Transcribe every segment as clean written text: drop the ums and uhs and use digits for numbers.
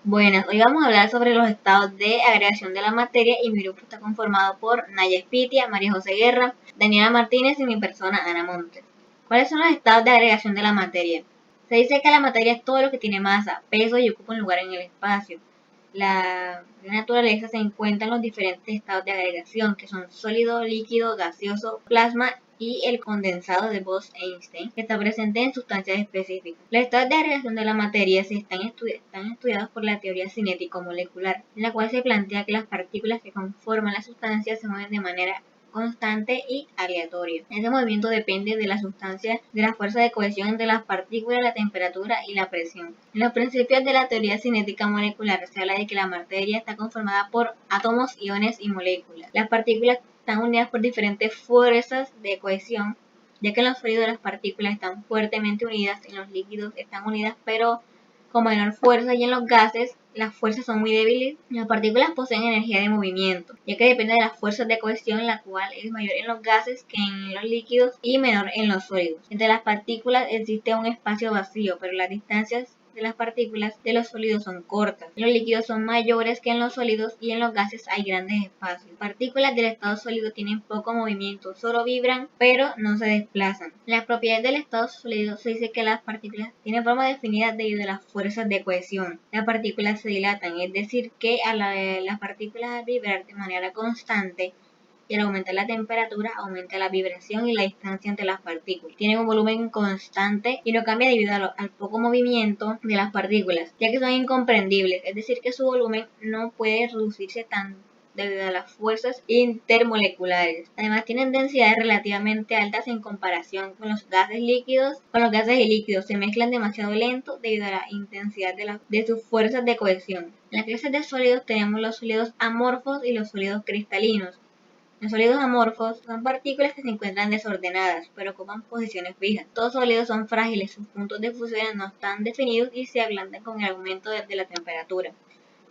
Buenas, hoy vamos a hablar sobre los estados de agregación de la materia y mi grupo está conformado por Naya Espitia, María José Guerra, Daniela Martínez y mi persona Ana Montes. ¿Cuáles son los estados de agregación de la materia? Se dice que la materia es todo lo que tiene masa, peso y ocupa un lugar en el espacio. La naturaleza se encuentra en los diferentes estados de agregación, que son sólido, líquido, gaseoso, plasma y el condensado de Bose-Einstein, que está presente en sustancias específicas. Los estados de agregación de la materia están estudiados por la teoría cinético-molecular, en la cual se plantea que las partículas que conforman la sustancia se mueven de manera constante y aleatoria. Ese movimiento depende de la sustancia, de la fuerza de cohesión entre las partículas, la temperatura y la presión. En los principios de la teoría cinética molecular se habla de que la materia está conformada por átomos, iones y moléculas. Las partículas están unidas por diferentes fuerzas de cohesión, ya que en los sólidos las partículas están fuertemente unidas, en los líquidos están unidas pero con menor fuerza y en los gases las fuerzas son muy débiles. Las partículas poseen energía de movimiento, ya que depende de las fuerzas de cohesión, la cual es mayor en los gases que en los líquidos y menor en los sólidos. Entre las partículas existe un espacio vacío, pero las distancias de las partículas de los sólidos son cortas. Los líquidos son mayores que en los sólidos y en los gases hay grandes espacios. Partículas del estado sólido tienen poco movimiento, solo vibran pero no se desplazan. Las propiedades del estado sólido se dice que las partículas tienen forma definida debido a las fuerzas de cohesión. Las partículas se dilatan, es decir, que las partículas al vibrar de manera constante y al aumentar la temperatura aumenta la vibración y la distancia entre las partículas. Tienen un volumen constante y no cambia debido al poco movimiento de las partículas, ya que son incomprendibles, es decir, que su volumen no puede reducirse tanto debido a las fuerzas intermoleculares. Además, tienen densidades relativamente altas en comparación con los gases líquidos. Con los gases y líquidos se mezclan demasiado lento debido a la intensidad de sus fuerzas de cohesión. En las clases de sólidos tenemos los sólidos amorfos y los sólidos cristalinos. Los sólidos amorfos son partículas que se encuentran desordenadas, pero ocupan posiciones fijas. Todos los sólidos son frágiles, sus puntos de fusión no están definidos y se ablandan con el aumento de la temperatura.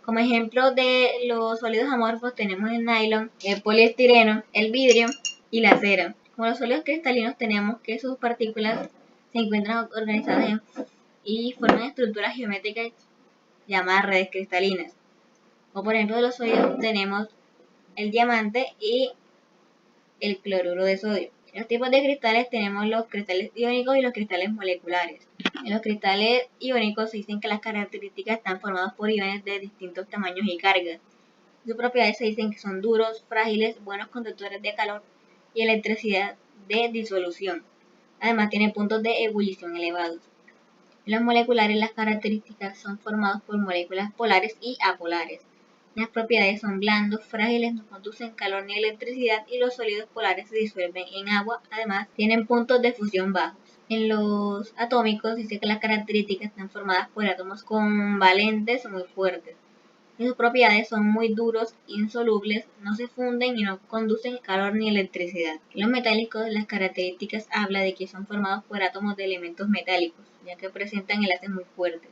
Como ejemplo de los sólidos amorfos tenemos el nylon, el poliestireno, el vidrio y la cera. Como los sólidos cristalinos tenemos que sus partículas se encuentran organizadas y forman estructuras geométricas llamadas redes cristalinas. O por ejemplo de los sólidos tenemos el diamante y el cloruro de sodio. En los tipos de cristales tenemos los cristales iónicos y los cristales moleculares. En los cristales iónicos se dicen que las características están formadas por iones de distintos tamaños y cargas. Sus propiedades se dicen que son duros, frágiles, buenos conductores de calor y electricidad de disolución. Además tienen puntos de ebullición elevados. En los moleculares las características son formadas por moléculas polares y apolares. Las propiedades son blandos, frágiles, no conducen calor ni electricidad y los sólidos polares se disuelven en agua. Además, tienen puntos de fusión bajos. En los atómicos dice que las características están formadas por átomos convalentes muy fuertes. Y sus propiedades son muy duros, insolubles, no se funden y no conducen calor ni electricidad. En los metálicos, las características habla de que son formados por átomos de elementos metálicos, ya que presentan enlaces muy fuertes.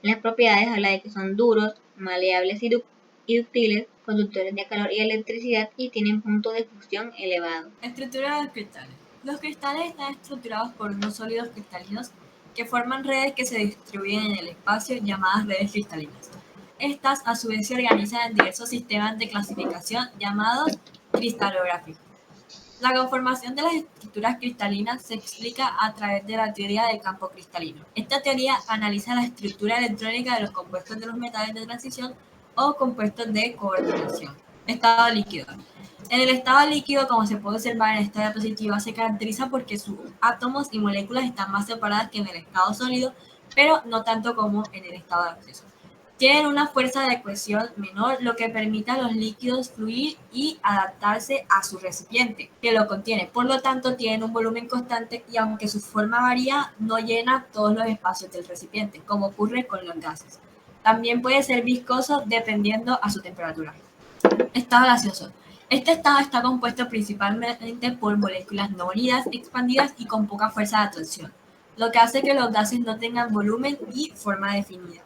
Las propiedades habla de que son duros, maleables y ductiles, conductores de calor y electricidad y tienen punto de fusión elevado. Estructura de los cristales. Los cristales están estructurados por unos sólidos cristalinos que forman redes que se distribuyen en el espacio llamadas redes cristalinas. Estas a su vez se organizan en diversos sistemas de clasificación llamados cristalográficos. La conformación de las estructuras cristalinas se explica a través de la teoría del campo cristalino. Esta teoría analiza la estructura electrónica de los compuestos de los metales de transición o compuestos de coordinación. Estado líquido. En el estado líquido, como se puede observar en esta diapositiva, se caracteriza porque sus átomos y moléculas están más separadas que en el estado sólido, pero no tanto como en el estado gaseoso. Tienen una fuerza de cohesión menor, lo que permite a los líquidos fluir y adaptarse a su recipiente, que lo contiene. Por lo tanto, tienen un volumen constante y aunque su forma varía, no llena todos los espacios del recipiente, como ocurre con los gases. También puede ser viscoso dependiendo a su temperatura. Estado gaseoso. Este estado está compuesto principalmente por moléculas no unidas, expandidas y con poca fuerza de atracción, lo que hace que los gases no tengan volumen y forma definida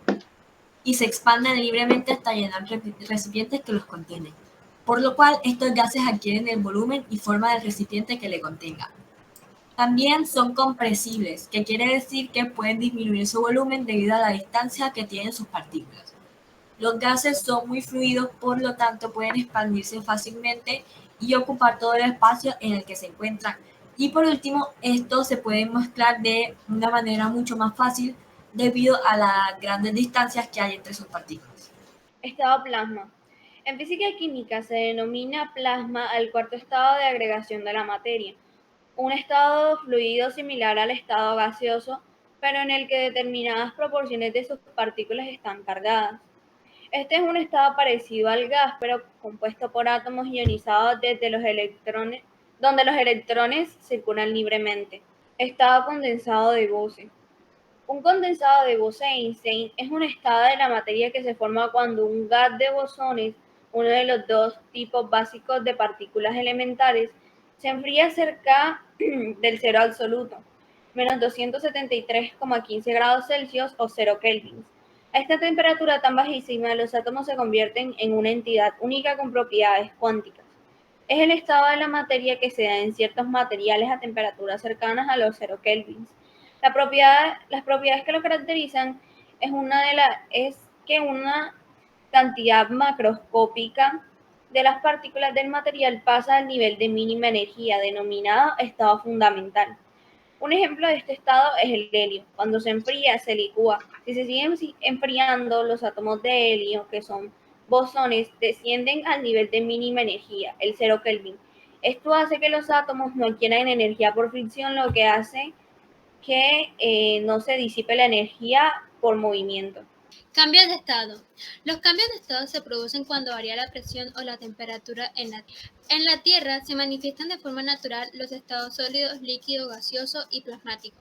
y se expandan libremente hasta llenar recipientes que los contienen, por lo cual estos gases adquieren el volumen y forma del recipiente que le contenga. También son compresibles, que quiere decir que pueden disminuir su volumen debido a la distancia que tienen sus partículas. Los gases son muy fluidos, por lo tanto pueden expandirse fácilmente y ocupar todo el espacio en el que se encuentran. Y por último, estos se pueden mezclar de una manera mucho más fácil debido a las grandes distancias que hay entre sus partículas. Estado plasma. En física y química se denomina plasma al cuarto estado de agregación de la materia, un estado fluido similar al estado gaseoso, pero en el que determinadas proporciones de sus partículas están cargadas. Este es un estado parecido al gas, pero compuesto por átomos ionizados desde los electrones, donde los electrones circulan libremente. Estado condensado de Bose. Un condensado de Bose-Einstein es un estado de la materia que se forma cuando un gas de bosones, uno de los dos tipos básicos de partículas elementales, se enfría cerca del cero absoluto, menos 273,15 grados Celsius o 0 kelvins. A esta temperatura tan bajísima, los átomos se convierten en una entidad única con propiedades cuánticas. Es el estado de la materia que se da en ciertos materiales a temperaturas cercanas a los 0 kelvins. Las propiedades que lo caracterizan es que una cantidad macroscópica de las partículas del material pasa al nivel de mínima energía, denominado estado fundamental. Un ejemplo de este estado es el helio. Cuando se enfría, se licúa. Si se siguen enfriando, los átomos de helio, que son bosones, descienden al nivel de mínima energía, el 0 Kelvin. Esto hace que los átomos no adquieran energía por fricción, lo que hace que no se disipe la energía por movimiento. Cambios de estado. Los cambios de estado se producen cuando varía la presión o la temperatura en la Tierra. En la Tierra se manifiestan de forma natural los estados sólidos, líquido, gaseoso y plasmático.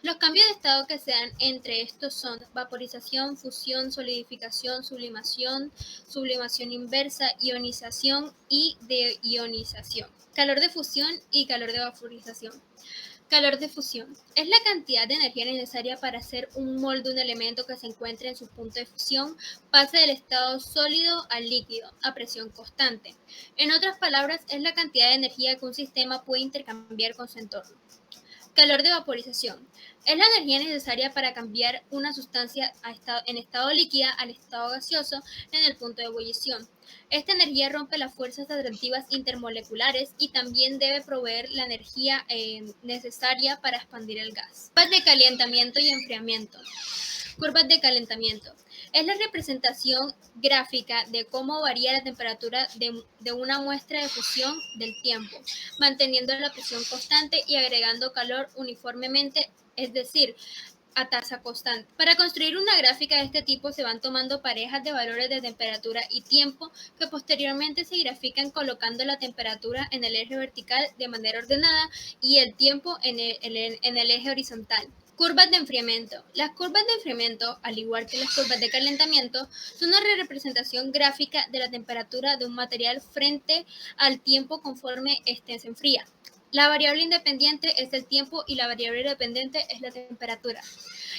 Los cambios de estado que se dan entre estos son vaporización, fusión, solidificación, sublimación, sublimación inversa, ionización y deionización, calor de fusión y calor de vaporización. Calor de fusión. Es la cantidad de energía necesaria para hacer un molde de un elemento que se encuentre en su punto de fusión, pase del estado sólido al líquido, a presión constante. En otras palabras, es la cantidad de energía que un sistema puede intercambiar con su entorno. Calor de vaporización. Es la energía necesaria para cambiar una sustancia en estado líquida al estado gaseoso en el punto de ebullición. Esta energía rompe las fuerzas atractivas intermoleculares y también debe proveer la energía necesaria para expandir el gas. Curvas de calentamiento y enfriamiento. Curvas de calentamiento. Es la representación gráfica de cómo varía la temperatura de una muestra de fusión del tiempo, manteniendo la presión constante y agregando calor uniformemente, es decir, a tasa constante. Para construir una gráfica de este tipo se van tomando parejas de valores de temperatura y tiempo que posteriormente se grafican colocando la temperatura en el eje vertical de manera ordenada y el tiempo en el eje horizontal. Curvas de enfriamiento. Las curvas de enfriamiento, al igual que las curvas de calentamiento, son una representación gráfica de la temperatura de un material frente al tiempo conforme éste se enfría. La variable independiente es el tiempo y la variable dependiente es la temperatura.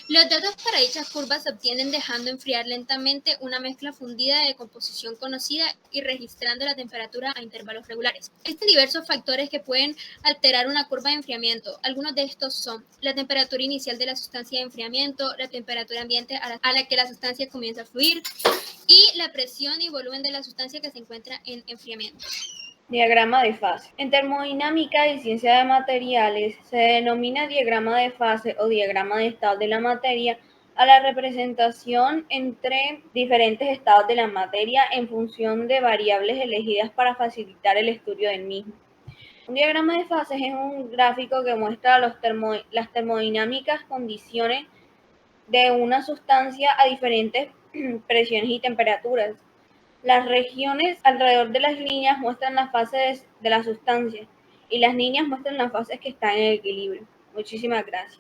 Los datos para dichas curvas se obtienen dejando enfriar lentamente una mezcla fundida de composición conocida y registrando la temperatura a intervalos regulares. Existen diversos factores que pueden alterar una curva de enfriamiento. Algunos de estos son la temperatura inicial de la sustancia de enfriamiento, la temperatura ambiente a la que la sustancia comienza a fluir y la presión y volumen de la sustancia que se encuentra en enfriamiento. Diagrama de fase. En termodinámica y ciencia de materiales se denomina diagrama de fase o diagrama de estado de la materia a la representación entre diferentes estados de la materia en función de variables elegidas para facilitar el estudio del mismo. Un diagrama de fases es un gráfico que muestra las termodinámicas condiciones de una sustancia a diferentes presiones y temperaturas. Las regiones alrededor de las líneas muestran las fases de la sustancia y las líneas muestran las fases que están en equilibrio. Muchísimas gracias.